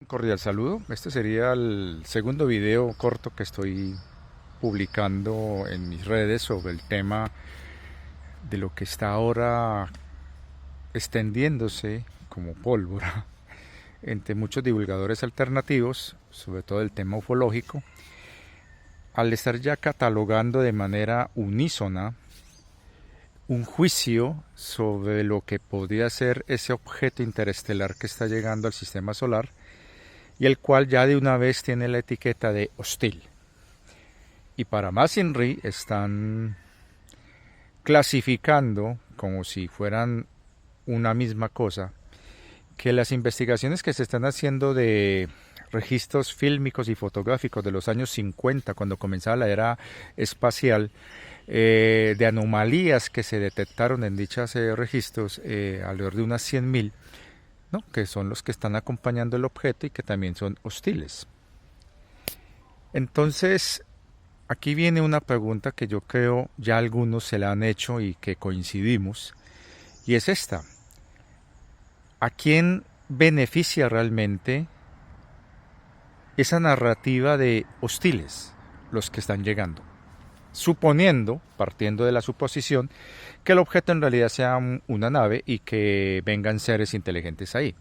Un cordial saludo. Este sería el segundo video corto que estoy publicando en mis redes sobre el tema de lo que está ahora extendiéndose como pólvora entre muchos divulgadores alternativos, sobre todo el tema ufológico, al estar ya catalogando de manera unísona un juicio sobre lo que podría ser ese objeto interestelar que está llegando al sistema solar y el cual ya de una vez tiene la etiqueta de hostil. Y para más INRI están clasificando como si fueran una misma cosa, que las investigaciones que se están haciendo de registros fílmicos y fotográficos de los años 50, cuando comenzaba la era espacial, de anomalías que se detectaron en dichos registros, alrededor de unas 100.000, ¿no? Que son los que están acompañando el objeto y que también son hostiles. Entonces, aquí viene una pregunta que yo creo ya algunos se la han hecho y que coincidimos, y es esta. ¿A quién beneficia realmente esa narrativa de hostiles, los que están llegando? Suponiendo, partiendo de la suposición, que el objeto en realidad sea una nave y que vengan seres inteligentes ahí,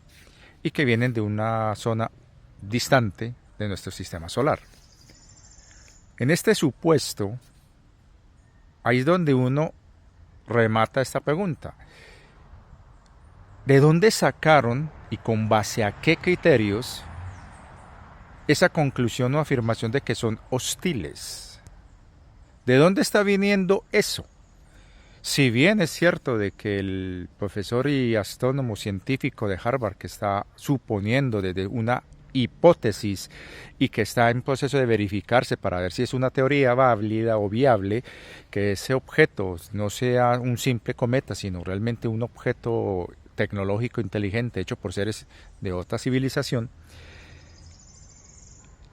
y que vienen de una zona distante de nuestro sistema solar. En este supuesto, ahí es donde uno remata esta pregunta. ¿De dónde sacaron y con base a qué criterios esa conclusión o afirmación de que son hostiles? ¿De dónde está viniendo eso? Si bien es cierto de que el profesor y astrónomo científico de Harvard, que está suponiendo desde una hipótesis y que está en proceso de verificarse para ver si es una teoría válida o viable, que ese objeto no sea un simple cometa, sino realmente un objeto tecnológico inteligente hecho por seres de otra civilización,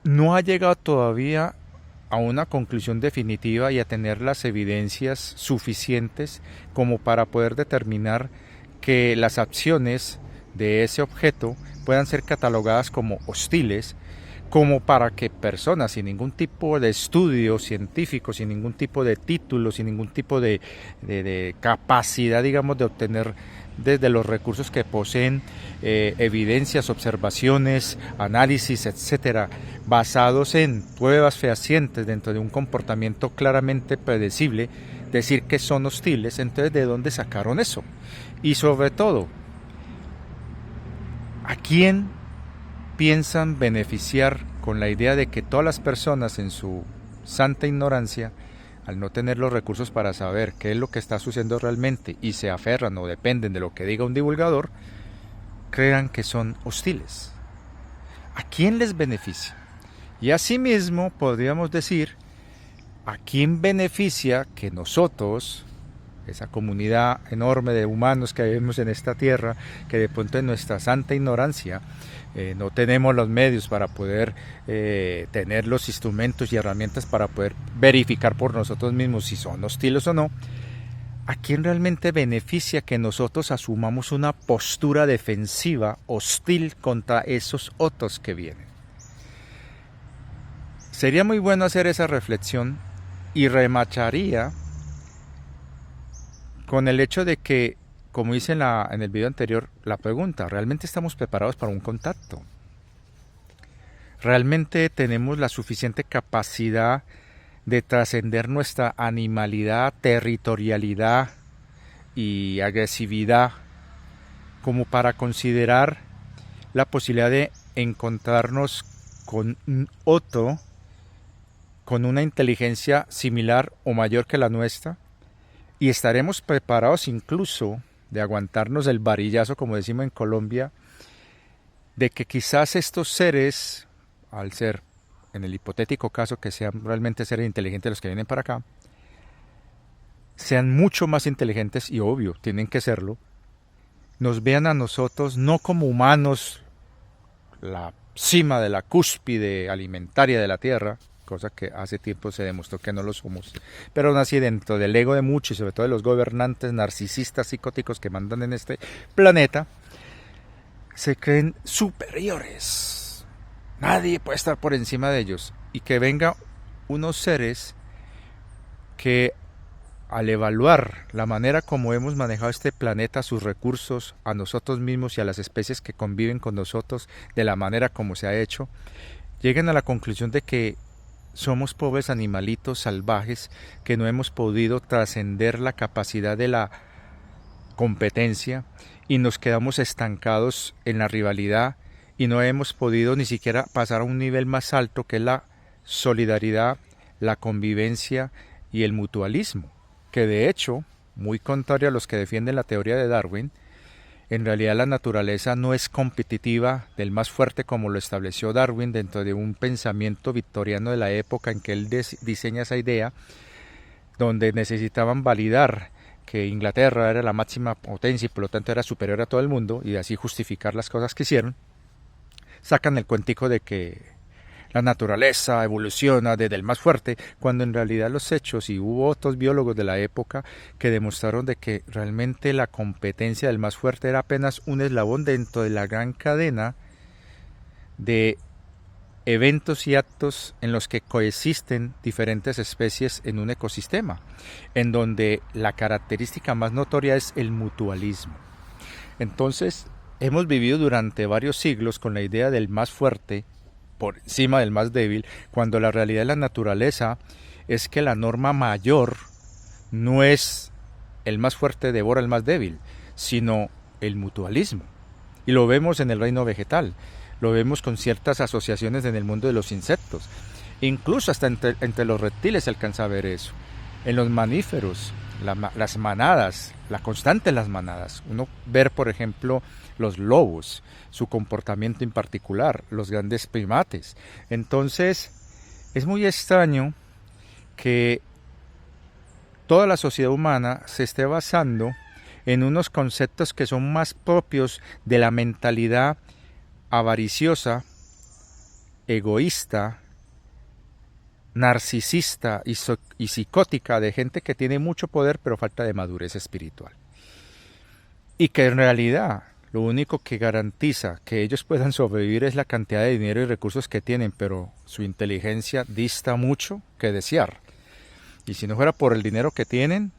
no ha llegado todavía a una conclusión definitiva y a tener las evidencias suficientes como para poder determinar que las acciones de ese objeto puedan ser catalogadas como hostiles, como para que personas sin ningún tipo de estudio científico, sin ningún tipo de título, sin ningún tipo de capacidad, digamos, de obtener desde los recursos que poseen evidencias, observaciones, análisis, etcétera, basados en pruebas fehacientes dentro de un comportamiento claramente predecible, decir que son hostiles. Entonces, ¿de dónde sacaron eso? Y sobre todo, ¿a quién piensan beneficiar con la idea de que todas las personas en su santa ignorancia, al no tener los recursos para saber qué es lo que está sucediendo realmente y se aferran o dependen de lo que diga un divulgador, crean que son hostiles? ¿A quién les beneficia? Y asimismo podríamos decir, ¿a quién beneficia que nosotros, esa comunidad enorme de humanos que vivimos en esta tierra, que de pronto en nuestra santa ignorancia no tenemos los medios para poder tener los instrumentos y herramientas para poder verificar por nosotros mismos si son hostiles o no? ¿A quién realmente beneficia que nosotros asumamos una postura defensiva hostil contra esos otros que vienen? Sería muy bueno hacer esa reflexión y remacharía con el hecho de que, como hice en el video anterior, la pregunta, ¿realmente estamos preparados para un contacto? ¿Realmente tenemos la suficiente capacidad de trascender nuestra animalidad, territorialidad y agresividad como para considerar la posibilidad de encontrarnos con un otro, con una inteligencia similar o mayor que la nuestra? Y estaremos preparados incluso de aguantarnos el varillazo, como decimos en Colombia, de que quizás estos seres, al ser, en el hipotético caso que sean realmente seres inteligentes los que vienen para acá, sean mucho más inteligentes, y obvio, tienen que serlo, nos vean a nosotros no como humanos, la cima de la cúspide alimentaria de la Tierra, cosa que hace tiempo se demostró que no lo somos, pero aún así dentro del ego de muchos y sobre todo de los gobernantes narcisistas psicóticos que mandan en este planeta, se creen superiores, Nadie puede estar por encima de ellos. Y que venga unos seres que al evaluar la manera como hemos manejado este planeta, sus recursos, a nosotros mismos y a las especies que conviven con nosotros, de la manera como se ha hecho, lleguen a la conclusión de que somos pobres animalitos salvajes que no hemos podido trascender la capacidad de la competencia y nos quedamos estancados en la rivalidad y no hemos podido ni siquiera pasar a un nivel más alto que es la solidaridad, la convivencia y el mutualismo, que de hecho, muy contrario a los que defienden la teoría de Darwin, en realidad la naturaleza no es competitiva del más fuerte como lo estableció Darwin dentro de un pensamiento victoriano de la época en que él diseña esa idea, donde necesitaban validar que Inglaterra era la máxima potencia y por lo tanto era superior a todo el mundo y así justificar las cosas que hicieron. Sacan el cuentico de que la naturaleza evoluciona desde el más fuerte, cuando en realidad los hechos, y hubo otros biólogos de la época que demostraron de que realmente la competencia del más fuerte era apenas un eslabón dentro de la gran cadena de eventos y actos en los que coexisten diferentes especies en un ecosistema, en donde la característica más notoria es el mutualismo. Entonces, hemos vivido durante varios siglos con la idea del más fuerte por encima del más débil, cuando la realidad de la naturaleza es que la norma mayor no es el más fuerte devora al más débil, sino el mutualismo. Y lo vemos en el reino vegetal, lo vemos con ciertas asociaciones en el mundo de los insectos, incluso hasta entre los reptiles se alcanza a ver eso. En los mamíferos, las manadas, la constante en las manadas, uno ver por ejemplo los lobos, su comportamiento en particular, los grandes primates. Entonces, es muy extraño que toda la sociedad humana se esté basando en unos conceptos que son más propios de la mentalidad avariciosa, egoísta, narcisista y psicótica de gente que tiene mucho poder pero falta de madurez espiritual. Y que en realidad lo único que garantiza que ellos puedan sobrevivir es la cantidad de dinero y recursos que tienen, pero su inteligencia dista mucho que desear. Y si no fuera por el dinero que tienen,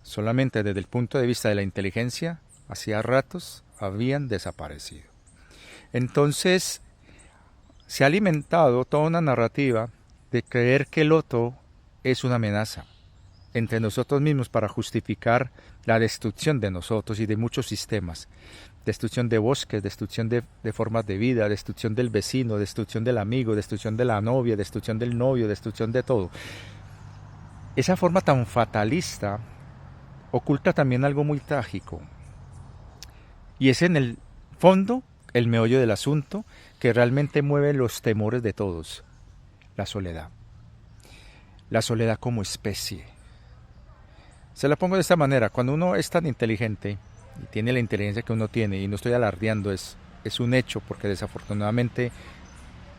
solamente desde el punto de vista de la inteligencia, hacía ratos habían desaparecido. Entonces, se ha alimentado toda una narrativa de creer que el otro es una amenaza entre nosotros mismos para justificar la destrucción de nosotros y de muchos sistemas. Destrucción de bosques, destrucción de formas de vida, destrucción del vecino, destrucción del amigo, destrucción de la novia, destrucción del novio, destrucción de todo. Esa forma tan fatalista oculta también algo muy trágico. Y es en el fondo, el meollo del asunto, que realmente mueve los temores de todos. La soledad. La soledad como especie. Se la pongo de esta manera, cuando uno es tan inteligente y tiene la inteligencia que uno tiene, y no estoy alardeando, es un hecho, porque desafortunadamente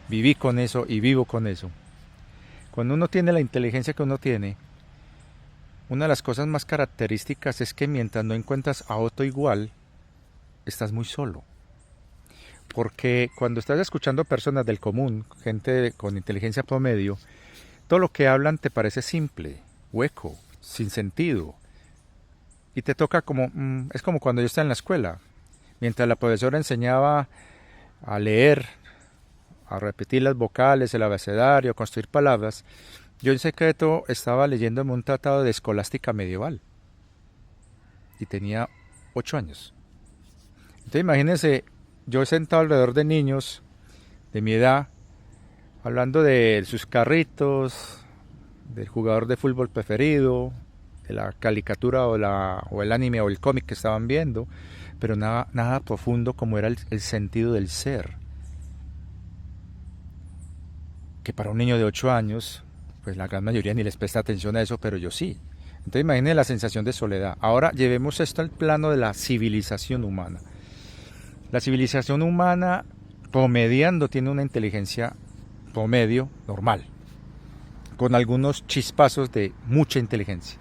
viví con eso y vivo con eso. Cuando uno tiene la inteligencia que uno tiene, una de las cosas más características es que mientras no encuentras a otro igual, estás muy solo. Porque cuando estás escuchando personas del común, gente con inteligencia promedio, todo lo que hablan te parece simple, hueco, sin sentido. Y te toca como, es como cuando yo estaba en la escuela. Mientras la profesora enseñaba a leer, a repetir las vocales, el abecedario, a construir palabras, yo en secreto estaba leyéndome un tratado de escolástica medieval. Y tenía 8 años. Entonces imagínense, yo sentado alrededor de niños de mi edad, hablando de sus carritos, del jugador de fútbol preferido, de la caricatura o el anime o el cómic que estaban viendo, pero nada profundo como era el sentido del ser. Que para un niño de 8 años, pues la gran mayoría ni les presta atención a eso, pero yo sí. Entonces imaginen la sensación de soledad. Ahora llevemos esto al plano de la civilización humana. La civilización humana, promediando, tiene una inteligencia promedio normal, con algunos chispazos de mucha inteligencia.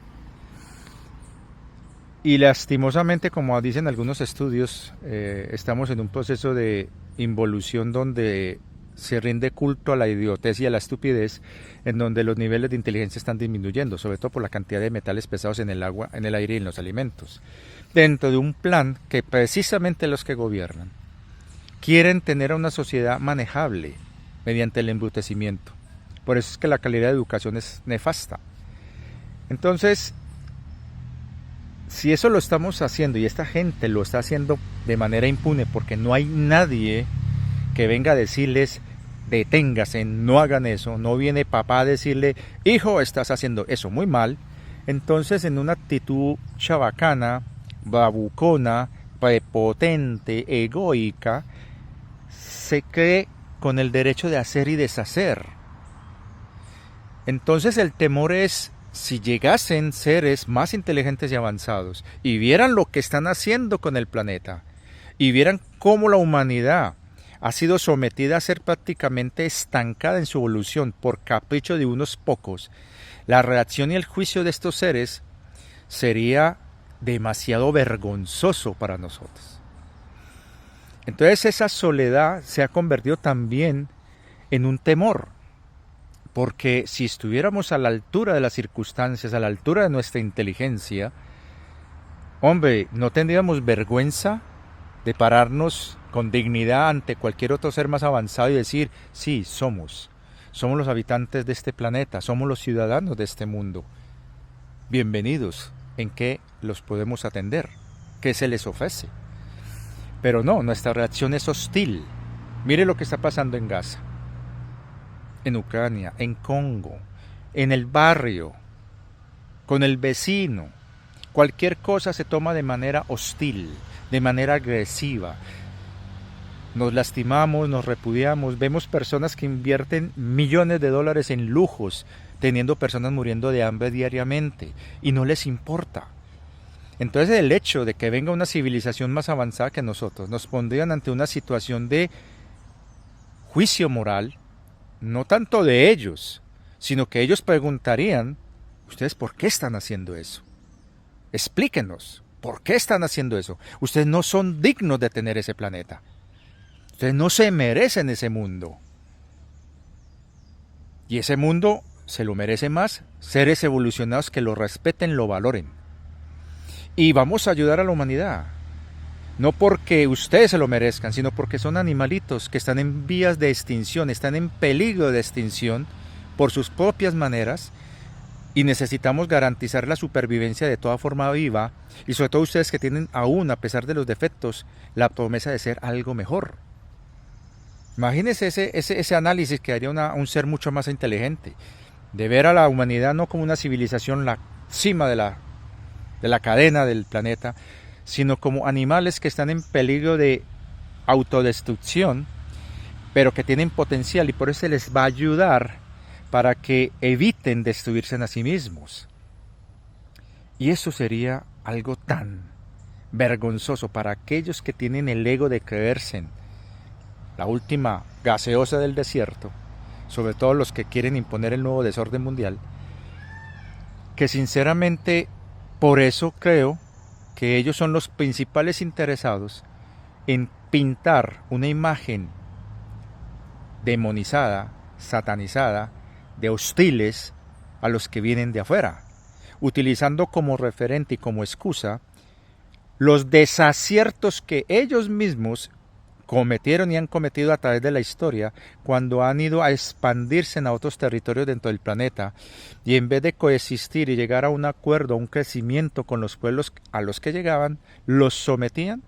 Y lastimosamente, como dicen algunos estudios, estamos en un proceso de involución donde se rinde culto a la idiotez y a la estupidez, en donde los niveles de inteligencia están disminuyendo, sobre todo por la cantidad de metales pesados en el agua, en el aire y en los alimentos. Dentro de un plan que precisamente los que gobiernan quieren tener a una sociedad manejable mediante el embrutecimiento. Por eso es que la calidad de educación es nefasta. Entonces, si eso lo estamos haciendo y esta gente lo está haciendo de manera impune porque no hay nadie que venga a decirles deténgase, no hagan eso, no viene papá a decirle hijo estás haciendo eso muy mal, entonces en una actitud chabacana, babucona, prepotente, egoica, se cree con el derecho de hacer y deshacer. Entonces el temor es, si llegasen seres más inteligentes y avanzados y vieran lo que están haciendo con el planeta y vieran cómo la humanidad ha sido sometida a ser prácticamente estancada en su evolución por capricho de unos pocos, la reacción y el juicio de estos seres sería demasiado vergonzoso para nosotros. Entonces esa soledad se ha convertido también en un temor, porque si estuviéramos a la altura de las circunstancias, a la altura de nuestra inteligencia, hombre, no tendríamos vergüenza de pararnos con dignidad ante cualquier otro ser más avanzado y decir, sí, somos los habitantes de este planeta, somos los ciudadanos de este mundo. Bienvenidos, ¿en qué los podemos atender? ¿Qué se les ofrece? Pero no, nuestra reacción es hostil. Mire lo que está pasando en Gaza, en Ucrania, en Congo, en el barrio, con el vecino. Cualquier cosa se toma de manera hostil, de manera agresiva. Nos lastimamos, nos repudiamos, vemos personas que invierten millones de dólares en lujos, teniendo personas muriendo de hambre diariamente, y no les importa. Entonces el hecho de que venga una civilización más avanzada que nosotros nos pondrían ante una situación de juicio moral, no tanto de ellos, sino que ellos preguntarían, ¿ustedes por qué están haciendo eso? Explíquenos, ¿por qué están haciendo eso? Ustedes no son dignos de tener ese planeta. Ustedes no se merecen ese mundo. Y ese mundo se lo merece más seres evolucionados que lo respeten, lo valoren. Y vamos a ayudar a la humanidad. No porque ustedes se lo merezcan, sino porque son animalitos que están en vías de extinción, están en peligro de extinción por sus propias maneras y necesitamos garantizar la supervivencia de toda forma viva y sobre todo ustedes que tienen aún, a pesar de los defectos, la promesa de ser algo mejor. Imagínense ese análisis que haría un ser mucho más inteligente, de ver a la humanidad no como una civilización la cima de la cadena del planeta, sino como animales que están en peligro de autodestrucción, pero que tienen potencial y por eso se les va a ayudar para que eviten destruirse a sí mismos. Y eso sería algo tan vergonzoso para aquellos que tienen el ego de creerse en la última gaseosa del desierto, sobre todo los que quieren imponer el nuevo desorden mundial, que sinceramente por eso creo que ellos son los principales interesados en pintar una imagen demonizada, satanizada, de hostiles a los que vienen de afuera, utilizando como referente y como excusa los desaciertos que ellos mismos cometieron y han cometido a través de la historia cuando han ido a expandirse en otros territorios dentro del planeta y en vez de coexistir y llegar a un acuerdo, a un crecimiento con los pueblos a los que llegaban, los sometían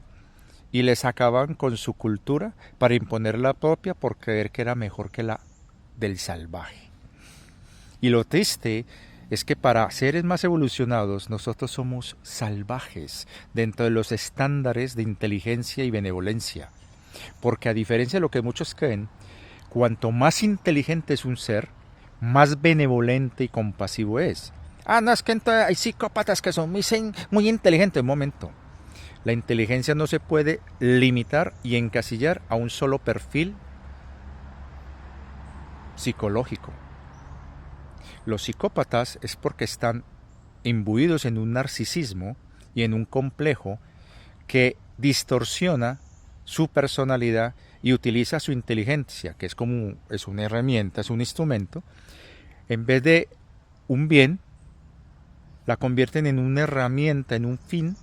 y les acababan con su cultura para imponer la propia por creer que era mejor que la del salvaje. Y lo triste es que para seres más evolucionados nosotros somos salvajes dentro de los estándares de inteligencia y benevolencia. Porque a diferencia de lo que muchos creen, cuanto más inteligente es un ser, más benevolente y compasivo es. No, es que entonces hay psicópatas que son muy inteligentes. Un momento. La inteligencia no se puede limitar y encasillar a un solo perfil psicológico. Los psicópatas es porque están imbuidos en un narcisismo y en un complejo que distorsiona su personalidad y utiliza su inteligencia, que es una herramienta, es un instrumento, en vez de un bien, la convierten en una herramienta, en un fin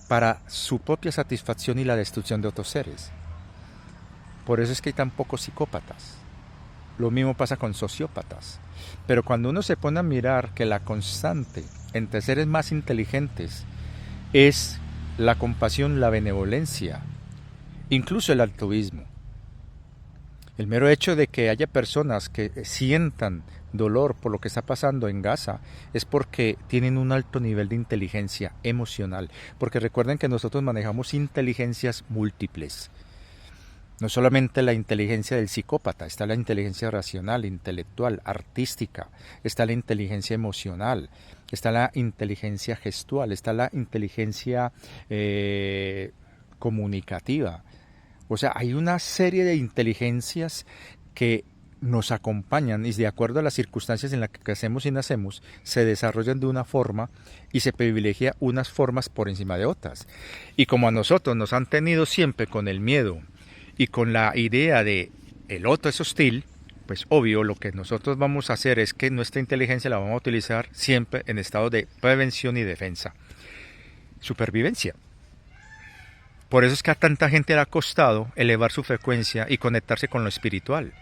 para su propia satisfacción y la destrucción de otros seres. Por eso es que hay tan pocos psicópatas. Lo mismo pasa con sociópatas. Pero cuando uno se pone a mirar que la constante entre seres más inteligentes es la compasión, la benevolencia, incluso el altruismo. El mero hecho de que haya personas que sientan dolor por lo que está pasando en Gaza es porque tienen un alto nivel de inteligencia emocional. Porque recuerden que nosotros manejamos inteligencias múltiples. No solamente la inteligencia del psicópata, está la inteligencia racional, intelectual, artística, está la inteligencia emocional, está la inteligencia gestual, está la inteligencia comunicativa. O sea, hay una serie de inteligencias que nos acompañan y de acuerdo a las circunstancias en las que crecemos y nacemos, se desarrollan de una forma y se privilegia unas formas por encima de otras. Y como a nosotros nos han tenido siempre con el miedo y con la idea de el otro es hostil, pues obvio lo que nosotros vamos a hacer es que nuestra inteligencia la vamos a utilizar siempre en estado de prevención y defensa. Supervivencia. Por eso es que a tanta gente le ha costado elevar su frecuencia y conectarse con lo espiritual.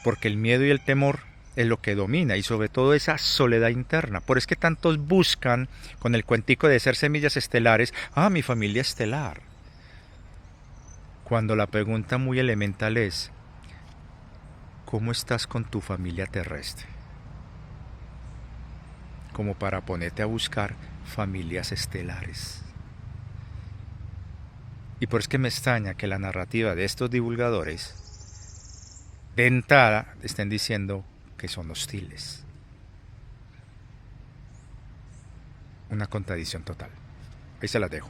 Porque el miedo y el temor es lo que domina y sobre todo esa soledad interna. Por eso es que tantos buscan con el cuentico de ser semillas estelares, mi familia estelar. Cuando la pregunta muy elemental es, ¿cómo estás con tu familia terrestre? Como para ponerte a buscar familias estelares. Y por eso es que me extraña que la narrativa de estos divulgadores de entrada estén diciendo que son hostiles. Una contradicción total. Ahí se las dejo.